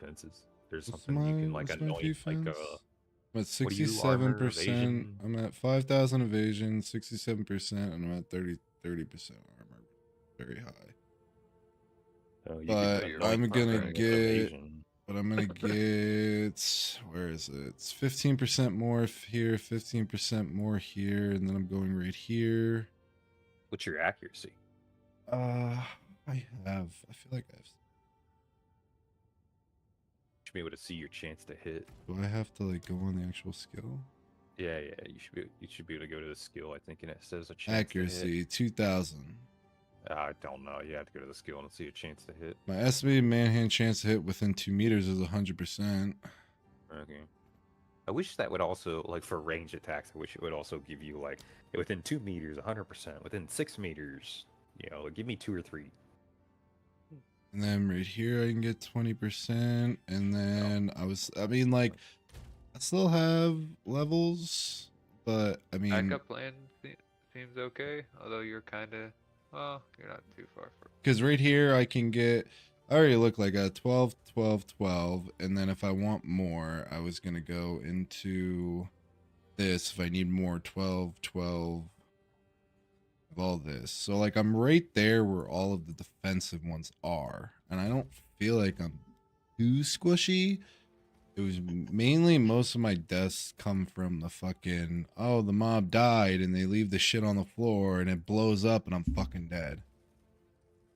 defenses? There's What's something you can like what's my anoint, like defense? I'm at what are you, armor, 67%. evasion? I'm at 5,000 evasion, 67%, and I'm at 30% armor. Very high. Oh, you could But you're anoint I'm gonna barbarian. get evasion. where is it? It's 15% more here, 15% more here, and then I'm going right here. What's your accuracy? I feel like I have. You should be able to see your chance to hit. Do I have to like go on the actual skill? Yeah, you should be able to go to the skill, I think, and it says a chance Accuracy 2,000. I don't know. You have to go to the skill and see a chance to hit. My estimated man-hand chance to hit within 2 meters is 100%. Okay. I wish that would also, like, for range attacks, I wish it would also give you, like, within 2 meters, 100%. Within 6 meters, you know, give me 2 or 3. And then right here I can get 20%. And then I mean, like, I still have levels, but I mean, Backup plan seems okay, although you're kind of, well, you're not too far from. because right here I can get, I already look like a 12, 12, 12. And then if I want more, I was going to go into this. If I need more, 12, 12 of all this. So like I'm right there where all of the defensive ones are. And I don't feel like I'm too squishy. It was mainly most of my deaths come from the fucking, oh, the mob died and they leave the shit on the floor and it blows up and I'm fucking dead.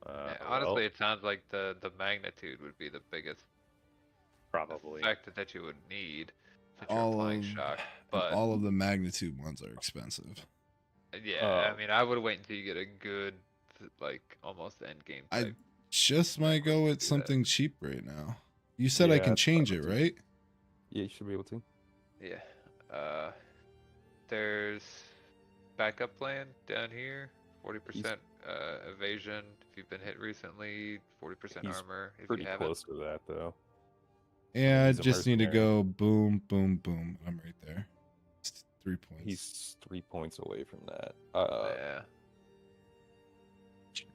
Yeah, honestly, it sounds like the magnitude would be the biggest probably effect that you would need since you're All applying of, shock. But all of the magnitude ones are expensive. yeah, I mean, I would wait until you get a good, like, almost end game I type. just might go with do that. something cheap right now. You said I can change it, right? Yeah, you should be able to. Yeah. There's backup plan down here. 40% evasion if you've been hit recently. 40% He's armor if pretty you haven't. close to that, though. Yeah, I He's a just need to mercenary. go boom, boom, boom. I'm right there. It's 3 points. He's 3 points away from that. Yeah.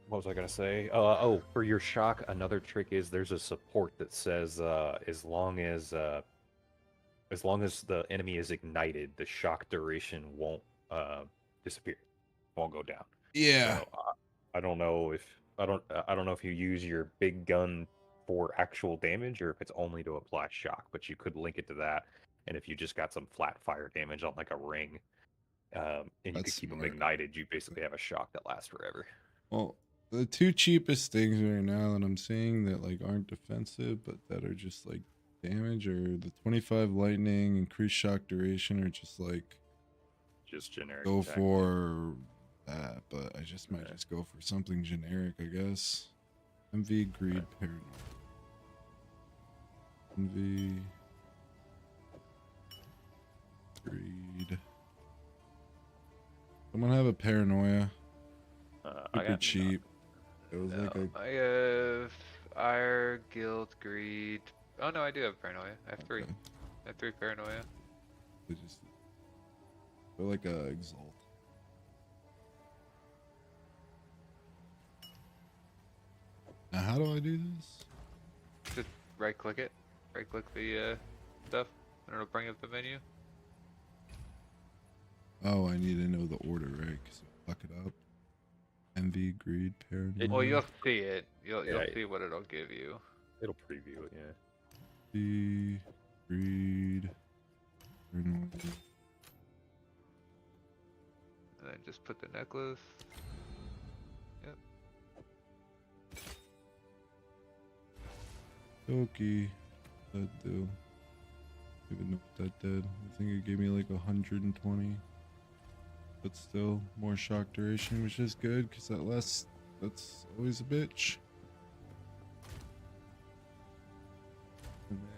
What was I gonna say? Oh, for your shock, another trick is there's a support that says as long as the enemy is ignited, the shock duration won't disappear, won't go down. Yeah. So, I don't know if I don't know if you use your big gun for actual damage or if it's only to apply shock, but you could link it to that. And if you just got some flat fire damage on like a ring, and you could That's keep them smart. ignited, you basically have a shock that lasts forever. Well, the two cheapest things right now that I'm seeing that like aren't defensive but that are just like damage are the 25 lightning, increased shock duration, or just like Just generic. go attack. for that. But I just might just go for something generic, I guess. MV greed paranoia. MV greed. Someone have a paranoia. I Super got cheap. It was like a I have ire, guilt, greed. Oh no, I do have paranoia. I have 3. okay. I have 3 paranoia. They just they're like a exalt. Now how do I do this? Just right click it. Right click the stuff and it'll bring up the menu. Oh, I need to know the order, right? Because I fuck it up. Envy, greed, paranoia. Well, you'll see it. You'll Yeah, see what it'll give you. It'll preview it, yeah. Envy, greed, paranoia. And then just put the necklace. Yep. Okay. That do. I don't even know what that did. I think it gave me like 120. But still, more shock duration, which is good, because that's always a bitch. And then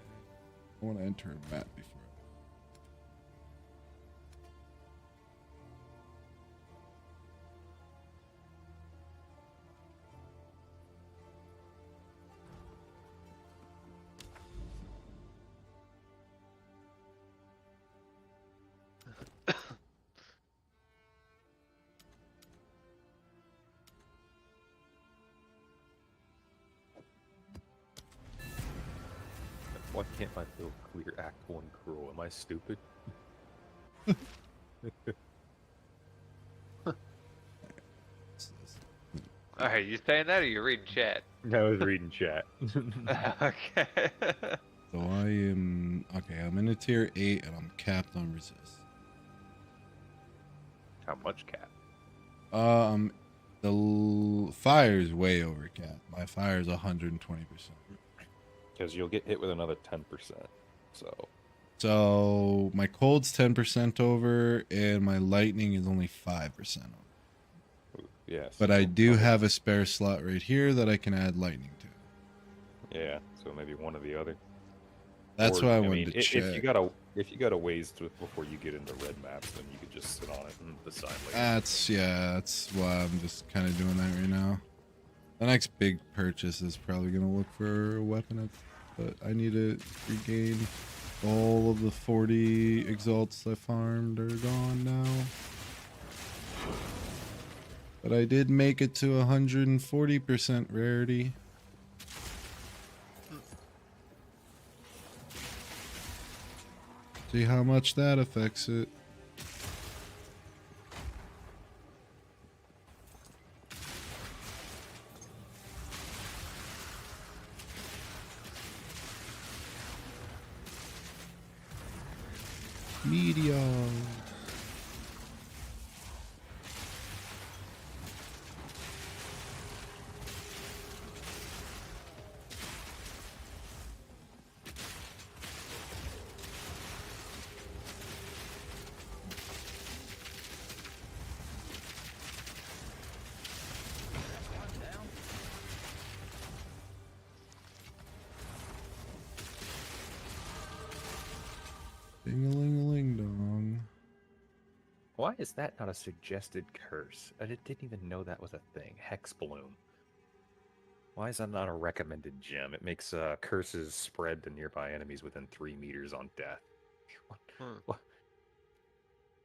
I want to enter a map before. Why can't my bill clear Act 1 cruel? Am I stupid? Alright, you saying that or you reading chat? I was reading chat. Okay. So I am okay. I'm in a tier 8 and I'm capped on resist. How much cap? The fire is way over cap. My fire is 120%. Because you'll get hit with another 10%. So my cold's 10% over, and my lightning is only 5% over. Yeah. But I do have a spare slot right here that I can add lightning to. Yeah, so maybe one or the other. That's Or, why I mean, wanted to check. if you got a ways before you get into red maps, then you could just sit on it and decide later. That's why I'm just kind of doing that right now. The next big purchase is probably gonna look for a weapon, but I need to regain all of the 40 exalts I farmed are gone now. But I did make it to 140% rarity. See how much that affects it. Media. Ding-a-ling-a-ling dong. Why is that not a suggested curse? I didn't even know that was a thing. Hex Bloom. Why is that not a recommended gem? It makes curses spread to nearby enemies within 3 meters on death.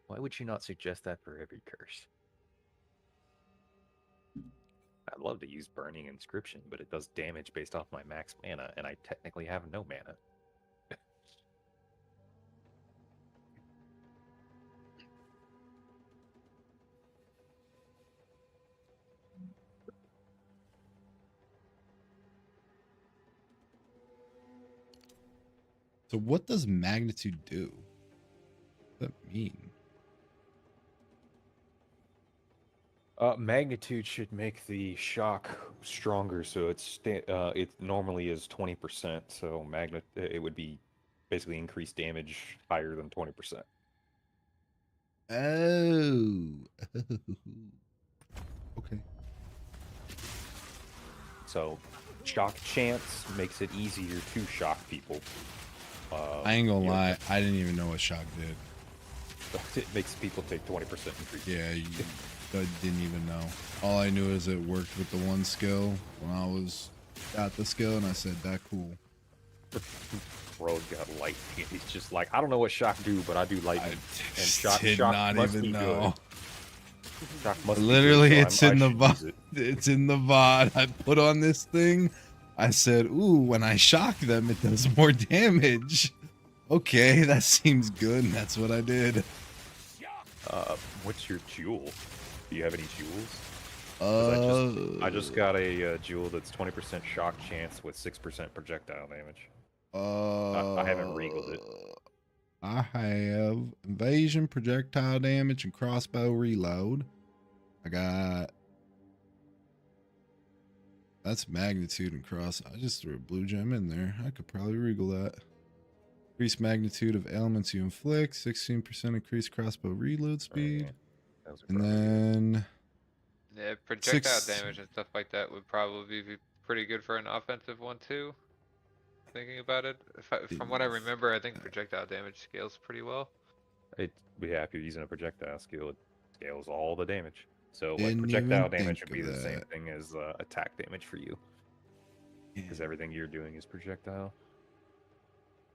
Why would you not suggest that for every curse? I'd love to use Burning Inscription, but it does damage based off my max mana, and I technically have no mana. So what does magnitude do? What does that mean? Magnitude should make the shock stronger, so it normally is 20%. So it would be basically increased damage higher than 20%. Oh. Okay. So shock chance makes it easier to shock people. I ain't gonna lie, I didn't even know what shock did. It makes people take 20% increase. Yeah, I didn't even know. All I knew is it worked with the one skill when I got the skill, and I said, that cool. Bro got lightning. He's just like, I don't know what shock do, but I do lightning. And shock not must even know. Shock must literally be good, it's in the VOD. It's in the VOD. I put on this thing. I said, ooh, when I shock them, it does more damage. Okay, that seems good, and that's what I did. What's your jewel? Do you have any jewels? I just got a jewel that's 20% shock chance with 6% projectile damage. I haven't regaled it. I have invasion, projectile damage, and crossbow reload. That's magnitude and cross. I just threw a blue gem in there. I could probably regal that. Increase magnitude of elements you inflict. 16% increased crossbow reload speed. Oh, yeah. And then... Yeah, projectile damage and stuff like that would probably be pretty good for an offensive one too. Thinking about it, from what I remember, I think projectile damage scales pretty well. Yeah, if you're using a projectile skill, it scales all the damage. So like projectile damage would be the same thing as attack damage for you. Because everything you're doing is projectile.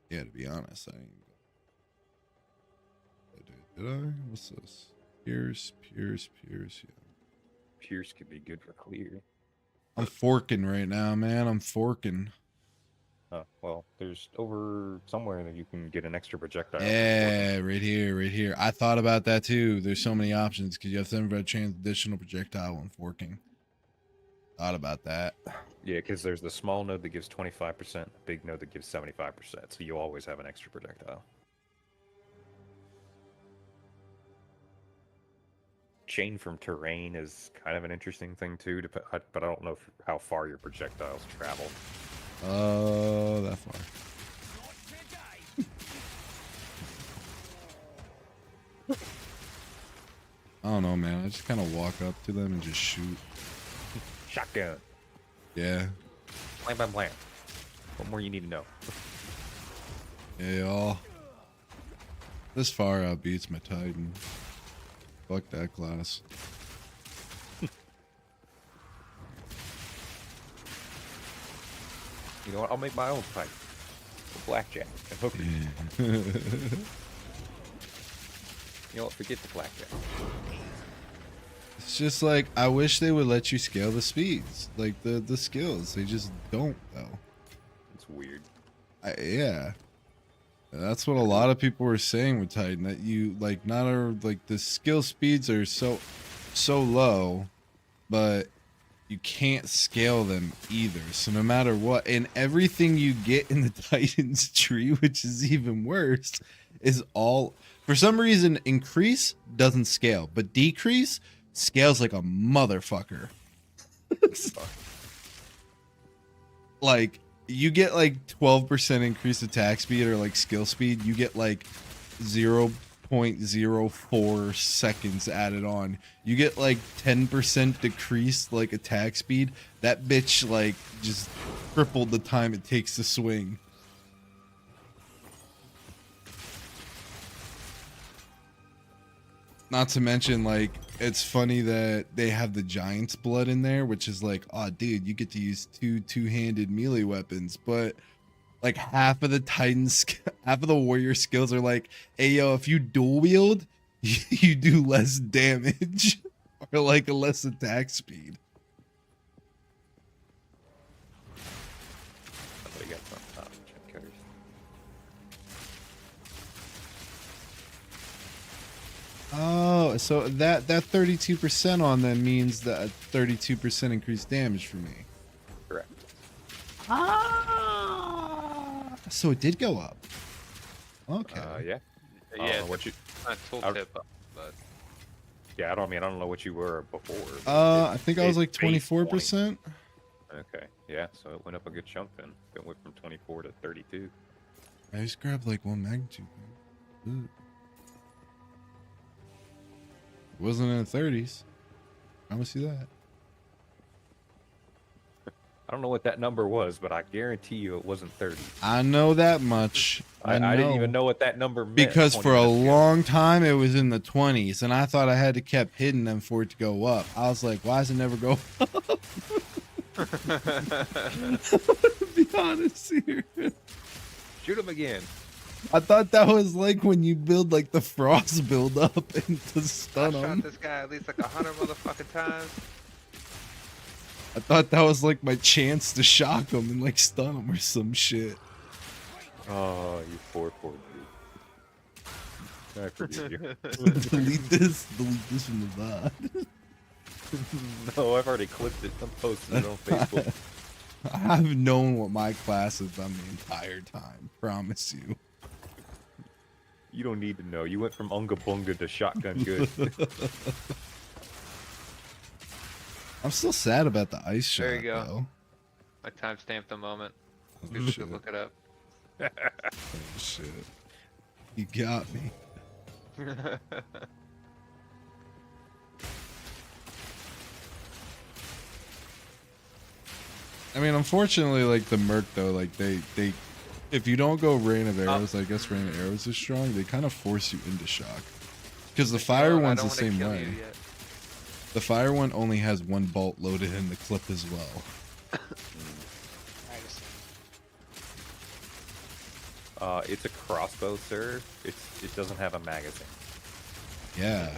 Yeah, to be honest, I ain't... Did I? What's this? Pierce, yeah. Pierce could be good for clear. I'm forking right now, man. I'm forking. Well, there's over somewhere that you can get an extra projectile. for Yeah, right here, right here. I thought about that too. There's so many options because you have 7 red chains, additional projectile, and forking. Thought about that. Yeah, because there's the small node that gives 25%, big node that gives 75%. So you always have an extra projectile. Chain from terrain is kind of an interesting thing too, but I don't know how far your projectiles travel. Oh, that far. I don't know, man. I just kind of walk up to them and just shoot. Shotgun. Yeah. Blam, blam, blam. What more you need to know? Yeah, y'all. This far outbeats my Titan. Fuck that class. You know what? I'll make my own fight. For blackjack and hooker. You know what? Forget the blackjack. It's just like, I wish they would let you scale the speeds. Like, the skills. They just don't, though. It's weird. Yeah. That's what a lot of people were saying with Titan. That you, like, not are, like, the skill speeds are so low, but you can't scale them either. So no matter what, and everything you get in the Titan's tree, which is even worse, is all, for some reason, increase doesn't scale, but decrease scales like a motherfucker. Like, you get like 12% increased attack speed or like skill speed, you get like 0.04 seconds added on. You get like 10% decreased like attack speed. That bitch like just tripled the time it takes to swing. Not to mention, like, it's funny that they have the Giant's Blood in there, which is like, oh, dude, you get to use two-handed melee weapons, but like half of the Titans, half of the warrior skills are like, hey, yo, if you dual wield, you do less damage or like a less attack speed. Somebody got some checkers. Oh, so that 32% on them means that 32% increased damage for me. Correct. Ah, so it did go up. Okay. Yeah. I don't Yeah, know what you. not tooltip, but Yeah, I don't know what you were before. I think I was like base 24%. Okay. Yeah, so it went up a good chunk then. It went from 24 to 32. I just grabbed like one magnitude. Ooh. It wasn't in the 30s. Promise you that. I don't know what that number was, but I guarantee you it wasn't 30. I know that much. I didn't even know what that number meant. Because 20 for a minutes ago. long time it was in the 20s, and I thought I had to keep hitting them for it to go up. I was like, why does it never go up? Be honest here. Shoot him again. I thought that was like when you build like the frost build up and to I stun shot them. this guy at least like 100 motherfucking times. I thought that was like my chance to shock them and like stun them or some shit. Oh, you poor dude. I forgive you. delete this from the VOD. No, I've already clipped it. I'm posting it on Facebook. I've known what my class has done the entire time. Promise you. You don't need to know. You went from Unga Bunga to Shotgun Good. I'm still sad about the ice shot. There you go. Though. I timestamped the moment. Oh, People shit. should look it up. Oh, shit. You got me. I mean, unfortunately, like the Merc though, like they if you don't go Rain of Arrows, I guess Rain of Arrows is strong. They kind of force you into shock because the fire one's the same way. The fire one only has one bolt loaded in the clip as well. It's a crossbow, sir. It doesn't have a magazine. Yeah.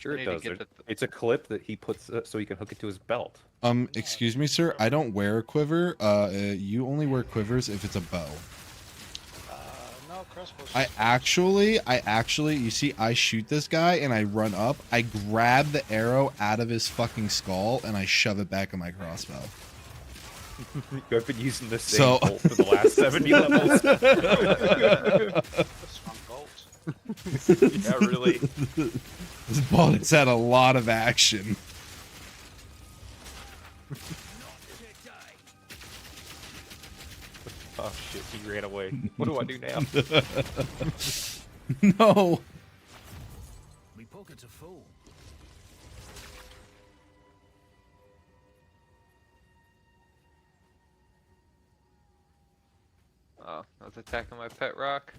Sure I it need to does. get It's a clip that he puts so he can hook it to his belt. Excuse me, sir. I don't wear a quiver. You only wear quivers if it's a bow. No, crossbows. I actually, you see, I shoot this guy and I run up. I grab the arrow out of his fucking skull and I shove it back in my crossbow. I've been using the same So- bolt for the last 70 levels. That's one bolt. Yeah, really. This bolt has had a lot of action. Oh shit, he ran away. What do I do now? No. Me pockets are full. Oh, I was attacking my pet rock.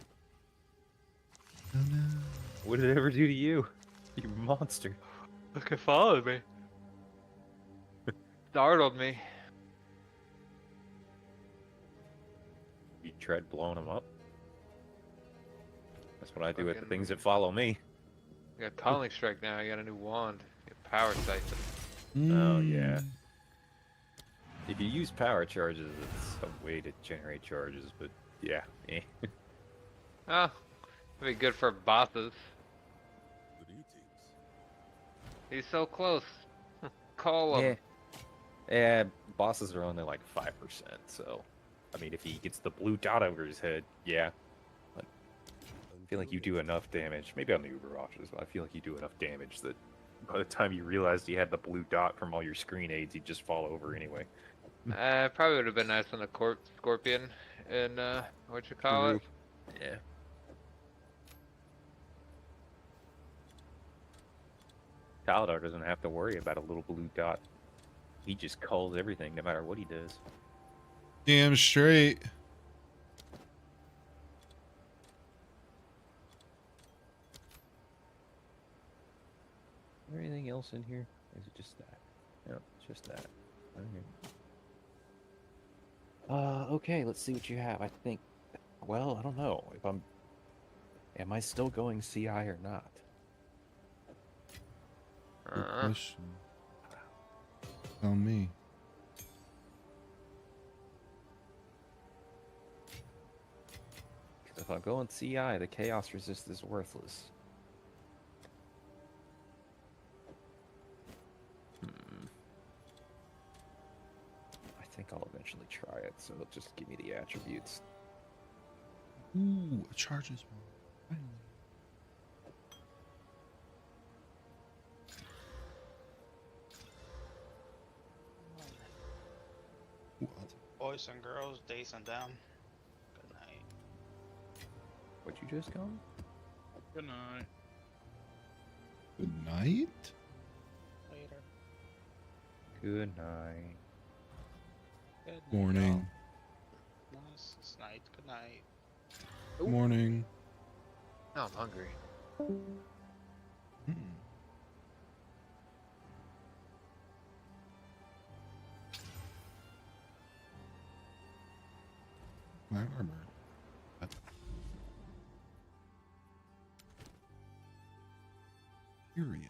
What did it ever do to you? You monster. Look, it followed me. Startled me. You tried blowing him up? That's what I do with the Fucking- things that follow me. I got tunneling strike now. I got a new wand. Get power siphon. Oh, yeah. If you use power charges, it's a way to generate charges, but yeah. Eh. Oh, it'd be good for bosses. He's so close. Call him. Yeah, bosses are only like 5%, so... I mean, if he gets the blue dot over his head, yeah. But I feel like you do enough damage. Maybe on the Uber options, but I feel like you do enough damage that by the time you realized he had the blue dot from all your screen aids, he'd just fall over anyway. Probably would have been nice on the scorpion in, what you call it? Yeah. Taladar doesn't have to worry about a little blue dot. He just calls everything, no matter what he does. Damn straight. Is there anything else in here? Or is it just that? No, it's just that. Okay. Okay, let's see what you have. I think, well, I don't know if am I still going CI or not? Good question. Tell me. Because if I'm going CI, the chaos resist is worthless. I think I'll eventually try it, so it'll just give me the attributes. Ooh, a charges one. Finally. Ooh, I'll take- Boys and girls, days and down. Good night. What you just call? Good night. Good night. Later. Good night. Good night. Morning. No, it's night. Good night. Morning. Now I'm hungry. Hmm. My armor. Imperial.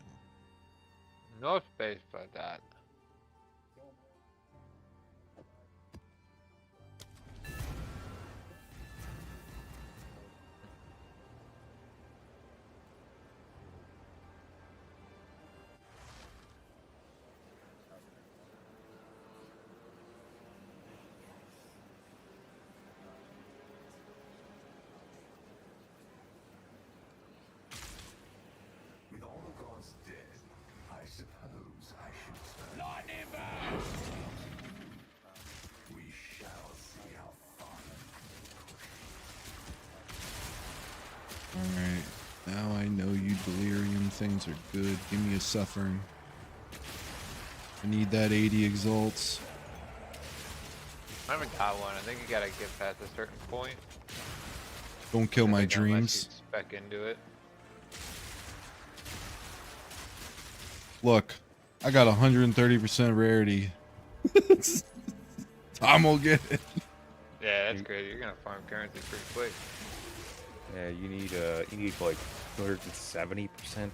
No space for that. With all the gods dead, I suppose I should start. Lightning back! We shall see how far. Alright. Now I know you delirium things are good. Give me a suffering. I need that 80 exalts. I haven't got one. I think you gotta get past a certain point. Don't kill I my think unless you dreams. spec into it. Look, I got 130% rarity. Tom will get it. Yeah, that's great. You're gonna farm currency pretty quick. Yeah, you need like 270%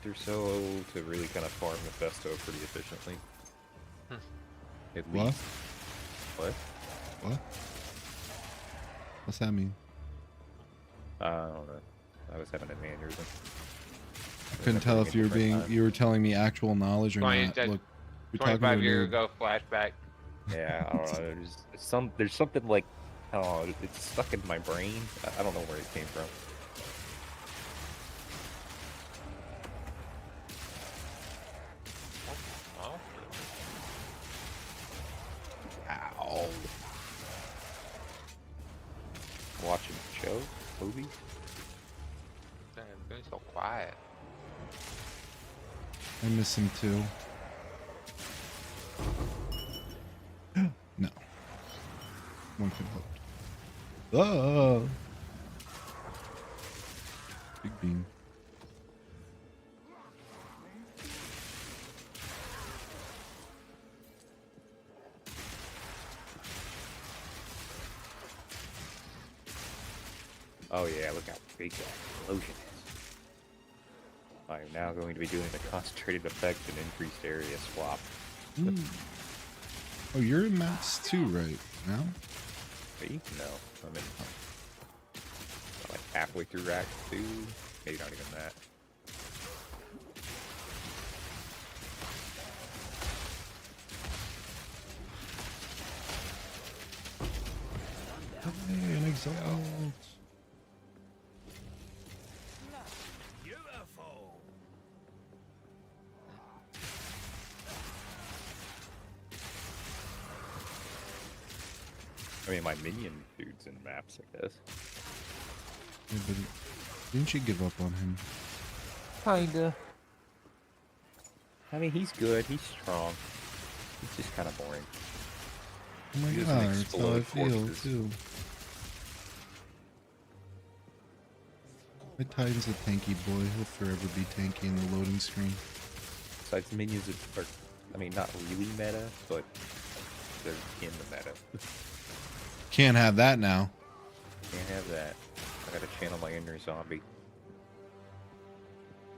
or so to really kind of farm Mephisto pretty efficiently. At What? least. What? What? What's that mean? I don't know. I was having an aneurysm. I couldn't tell if you were telling me actual knowledge or 20 not. that- Look, you're talking to a 25 years noob. ago, flashback. Yeah, I don't know. There's something like, I don't know. It's stuck in my brain. I don't know where it came from. Oh, Ow. Watching show, movies. damn, being so quiet. I miss him too. No. One could hope. Oh. Big beam. Oh yeah, look how big that explosion is. I am now going to be doing the concentrated effect and increased area swap. Mm. Oh, you're in maps too right now? Me? No, I'm like halfway through Act 2. Maybe not even that. Hey, an exalt. Beautiful. I mean, my minion dude's in maps, I guess. Yeah, but didn't you give up on him? Kinda. I mean, he's good. He's strong. He's just kind of boring. Oh my He doesn't god, that's how I explode feel corpses. too. My Titan's a tanky boy. He'll forever be tanky in the loading screen. Besides, minions are, I mean, not really meta, but they're in the meta. Can't have that now. Can't have that. I gotta channel my inner zombie.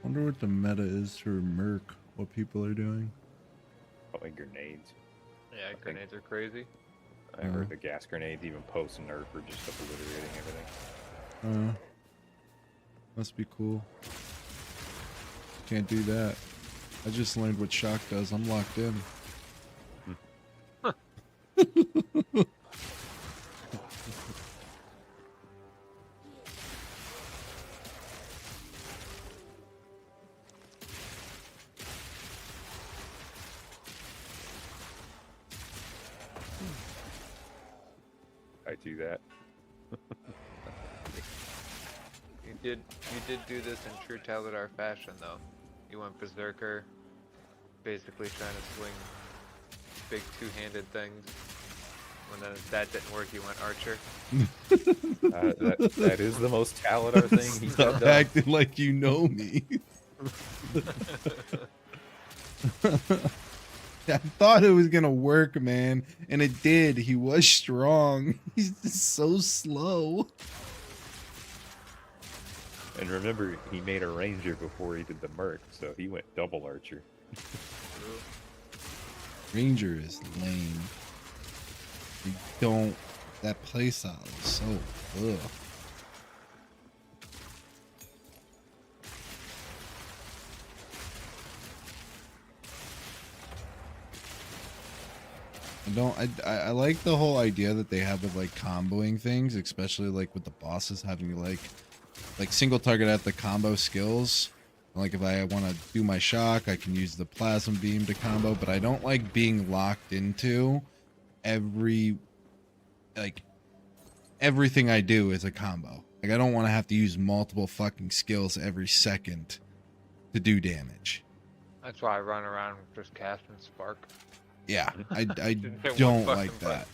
Wonder what the meta is for Merc. What people are doing. Probably grenades. Yeah, grenades are crazy. I heard the gas grenades even post nerf for just obliterating everything. Must be cool. Can't do that. I just learned what shock does. I'm locked in. I do that. You did do this in true Taladar fashion, though. You went berserker, basically trying to swing big two-handed things. When that didn't work, you went archer. That is the most Taladar thing he's Stop ever done. acting like you know me. I thought it was gonna work, man, and it did. He was strong. He's just so slow. And remember, he made a ranger before he did the merc, so he went double archer. Ranger is lame. You don't. That playstyle is so ugh. I like the whole idea that they have of like comboing things, especially like with the bosses having like single target at the combo skills. Like if I want to do my shock, I can use the plasma beam to combo, but I don't like being locked into everything I do is a combo. Like I don't want to have to use multiple fucking skills every second to do damage. That's why I run around just casting spark. Yeah, I Hit one don't fucking like that.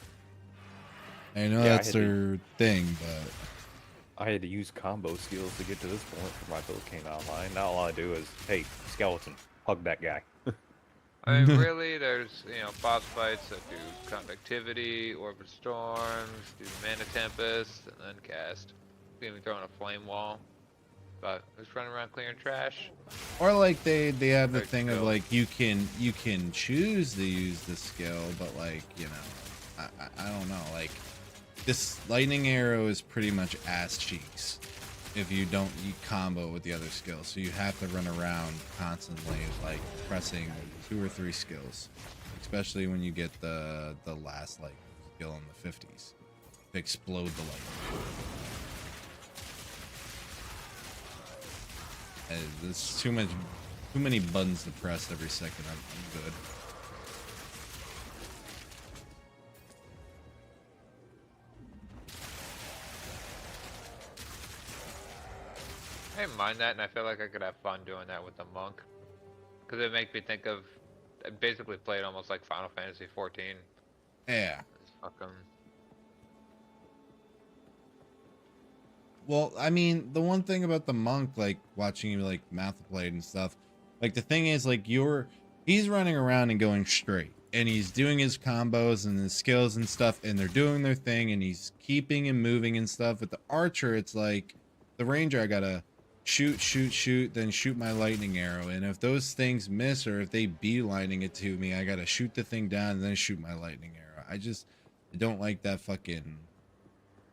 button. I know Yeah, I that's had to- their thing, but I had to use combo skills to get to this point before my build came online. Now all I do is, hey, skeleton, hug that guy. I mean, really, there's, boss fights that do conductivity, orbit storms, do mana tempest, and then cast. Even throwing a flame wall. But who's running around clearing trash? Or like they have the Great thing of skill. like you can choose to use the skill, but like, you know, I don't know, like this lightning arrow is pretty much ass cheeks if you don't combo with the other skills. So you have to run around constantly like pressing 2 or 3 skills, especially when you get the last like skill in the 50s to explode the lightning. There's too many buttons to press every second. I'm good. I didn't mind that, and I feel like I could have fun doing that with the monk. Because it makes me think of, I basically played almost like Final Fantasy 14. Yeah. It's fucking, Well, I mean, the one thing about the monk, like watching you like math play and stuff, like the thing is like he's running around and going straight, and he's doing his combos and his skills and stuff, and they're doing their thing, and he's keeping and moving and stuff. With the archer, it's like the ranger, I gotta shoot, then shoot my lightning arrow, and if those things miss or if they beelining it to me, I gotta shoot the thing down and then shoot my lightning arrow. I don't like that fucking.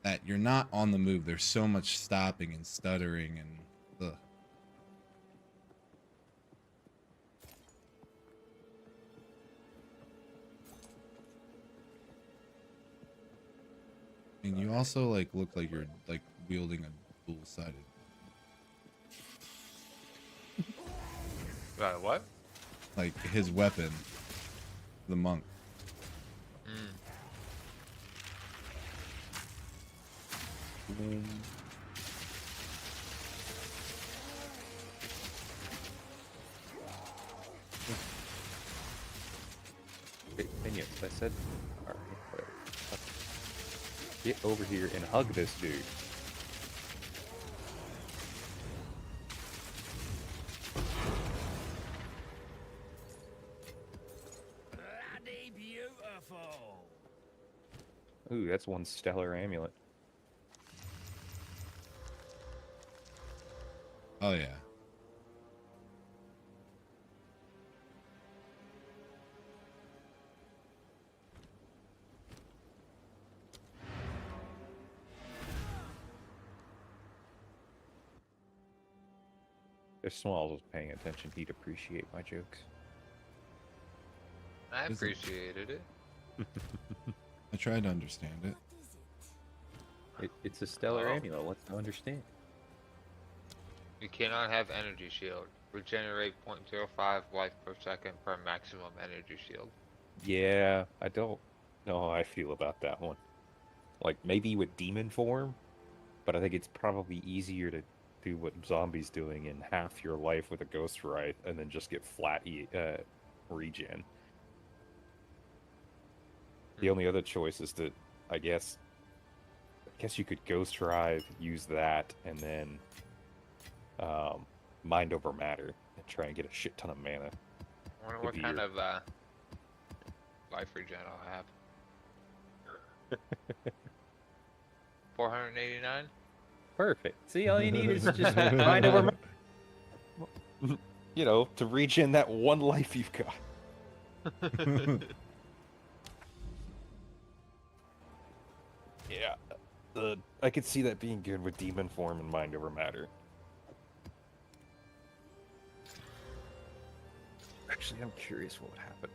That you're not on the move. There's so much stopping and stuttering and ugh. And you also like look like you're like wielding a dual-sided. what? Like his weapon, the monk. Minions, I said. Alright, whatever. Get over here and hug this dude. Bloody beautiful. Ooh, that's one stellar amulet. Oh yeah. If Smalls was paying attention, he'd appreciate my jokes. I Is it- appreciated it. I tried to understand it. It's a stellar Oh. amulet. Let's understand. You cannot have energy shield. Regenerate 0.05 life per second per maximum energy shield. Yeah, I don't know how I feel about that one. Like, maybe with demon form, but I think it's probably easier to do what Zombie's doing in half your life with a Ghost Wraith and then just get flat regen. The only other choice is to, I guess you could Ghost Drive, use that, and then Mind Over Matter and try and get a shit ton of mana. I wonder Could what be kind your- of life regen I'll have. 489? Perfect. See, all you need is just Mind Over Matter. You know, to regen that one life you've got. Yeah, I could see that being good with Demon Form and Mind Over Matter. Actually, I'm curious what would happen.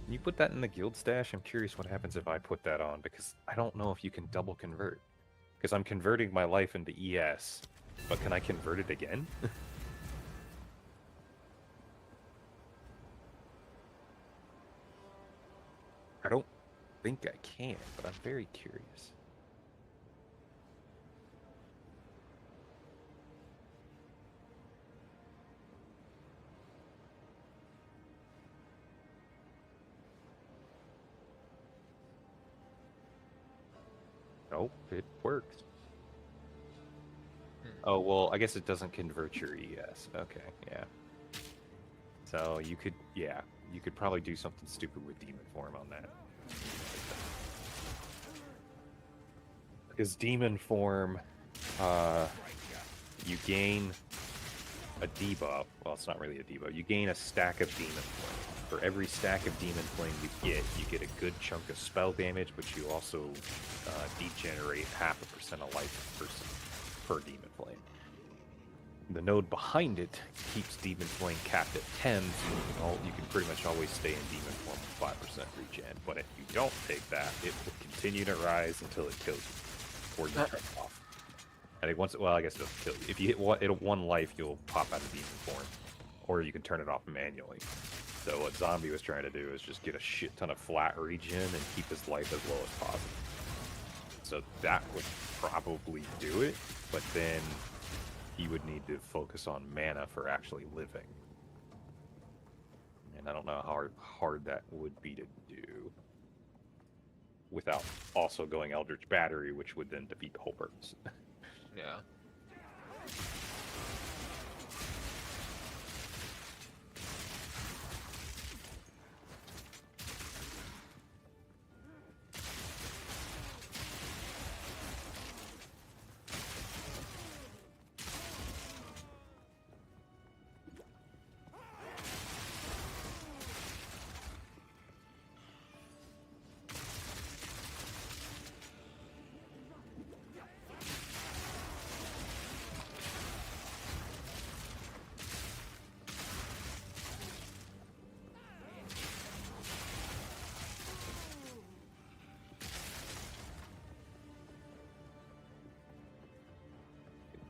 Can you put that in the guild stash? I'm curious what happens if I put that on, because I don't know if you can double convert. Because I'm converting my life into ES, but can I convert it again? I don't think I can, but I'm very curious. Nope, it works. Oh, well, I guess it doesn't convert your ES. Okay, yeah. So you could, yeah, you could probably do something stupid with Demon Form on that. Because Demon Form You gain a debuff. Well, it's not really a debuff. You gain a stack of Demon Flame. For every stack of Demon Flame you get a good chunk of spell damage, but you also degenerate 0.5% of life per Demon Flame. The node behind it keeps Demon Flame capped at 10, so you can pretty much always stay in Demon Form with 5% regen. But if you don't take that, it will continue to rise until it kills you, or you turn it off. I think once, well, I guess it doesn't kill you. If you hit one life, you'll pop out of Demon Form, or you can turn it off manually. So what Zombie was trying to do is just get a shit ton of flat regen and keep his life as low as possible. So that would probably do it, but then he would need to focus on mana for actually living. And I don't know how hard that would be to do without also going Eldritch Battery, which would then defeat the whole purpose. Yeah.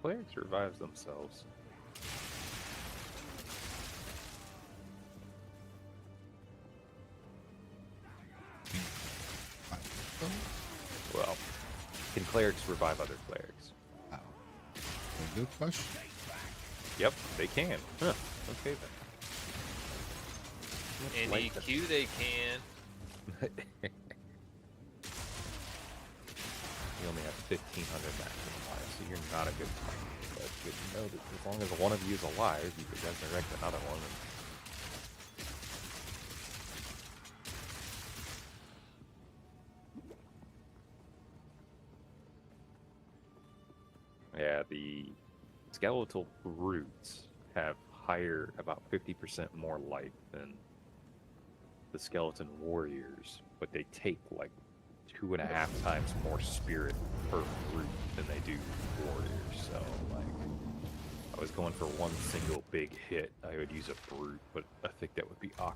Clerics revives themselves. Well, can clerics revive other clerics? Wow. A good question. Yep, they can. Huh. Okay then. In Like EQ they can. You only have 1,500 maximum life, so you're not a good fighter. But it's good to know that as long as one of you is alive, you could resurrect another one. Yeah, the skeletal brutes have higher, about 50% more life than the skeleton warriors, but they take like 2.5 times more spirit per brute than they do warriors. So like, I was going for one single big hit, I would use a brute, but I think that would be awkward.